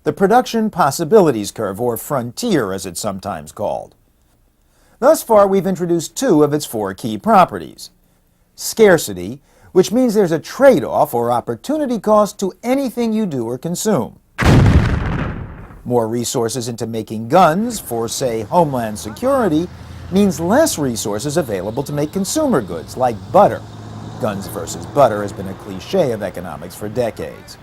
the production possibilities curve, or frontier as it's sometimes called. Thus far, we've introduced two of its four key properties. Scarcity, which means there's a trade-off or opportunity cost to anything you do or consume. More resources into making guns for, say, homeland security means less resources available to make consumer goods like butter. Guns versus butter has been a cliché of economics for decades.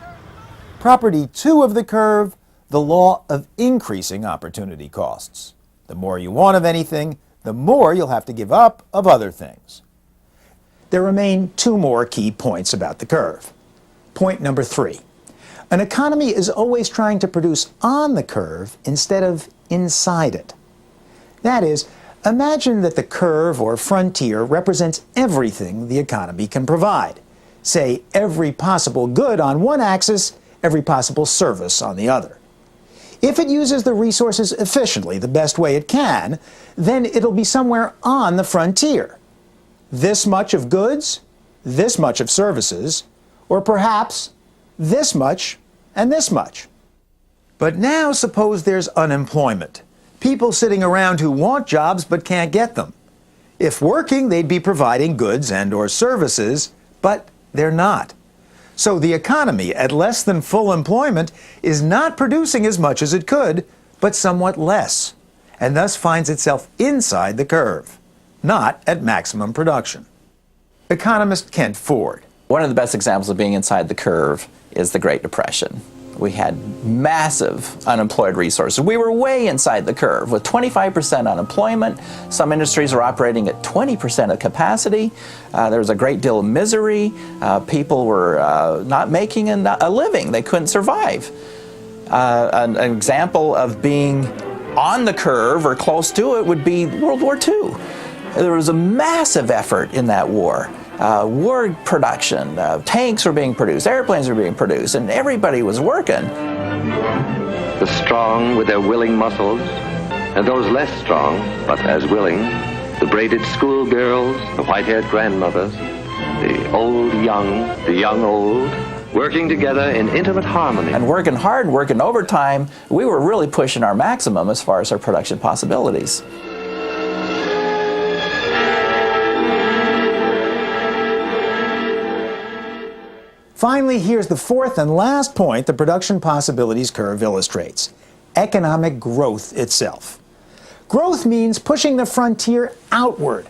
Property 2 of the curve, the law of increasing opportunity costs. The more you want of anything, the more you'll have to give up of other things. There remain two more key points about the curve. Point number 3. An economy is always trying to produce on the curve instead of inside it. That is, imagine that the curve or frontier represents everything the economy can provide. Say, every possible good on one axis, every possible service on the other. If it uses the resources efficiently, the best way it can, then it'll be somewhere on the frontier. This much of goods, this much of services, or perhaps this much and this much. But now suppose there's unemployment. People sitting around who want jobs but can't get them. If working, they'd be providing goods and/or services, but they're not. So the economy, at less than full employment, is not producing as much as it could, but somewhat less, and thus finds itself inside the curve, not at maximum production. Economist Kent Ford. One of the best examples of being inside the curve is the Great Depression. We had massive unemployed resources. We were way inside the curve with 25% unemployment. Some industries were operating at 20% of capacity. There was a great deal of misery. People were not making a living. They couldn't survive. An example of being on the curve or close to it would be World War II. There was a massive effort in that war. War production, tanks were being produced, airplanes were being produced, and everybody was working. The strong with their willing muscles, and those less strong, but as willing, the braided schoolgirls, the white-haired grandmothers, the old young, the young old, working together in intimate harmony. And working hard, working overtime, we were really pushing our maximum as far as our production possibilities. Finally, here's the fourth and last point the production possibilities curve illustrates: economic growth itself. Growth means pushing the frontier outward.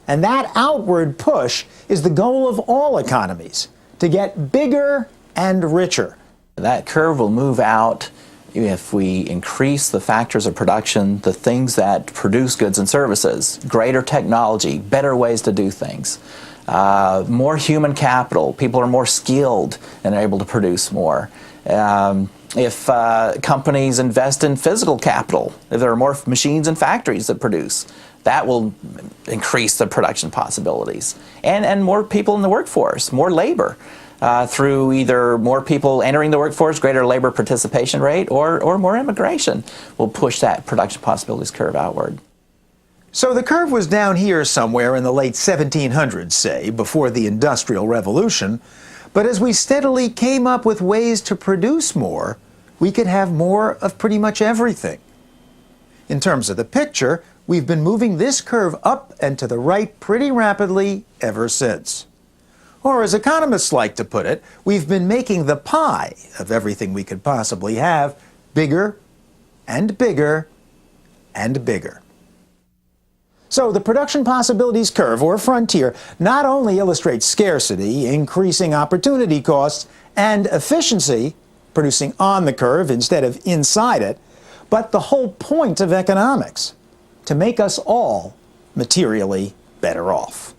And that outward push is the goal of all economies, to get bigger and richer. That curve will move out if we increase the factors of production, the things that produce goods and services, greater technology, better ways to do things. More human capital. People are more skilled and are able to produce more. If companies invest in physical capital, if there are more machines and factories that produce, that will increase the production possibilities. And more people in the workforce, more labor, through either more people entering the workforce, greater labor participation rate, or more immigration will push that production possibilities curve outward. So the curve was down here somewhere in the late 1700s, say, before the Industrial Revolution. But as we steadily came up with ways to produce more, we could have more of pretty much everything. In terms of the picture, we've been moving this curve up and to the right pretty rapidly ever since. Or as economists like to put it, we've been making the pie of everything we could possibly have bigger and bigger and bigger. So the production possibilities curve, or frontier, not only illustrates scarcity, increasing opportunity costs, and efficiency, producing on the curve instead of inside it, but the whole point of economics, to make us all materially better off.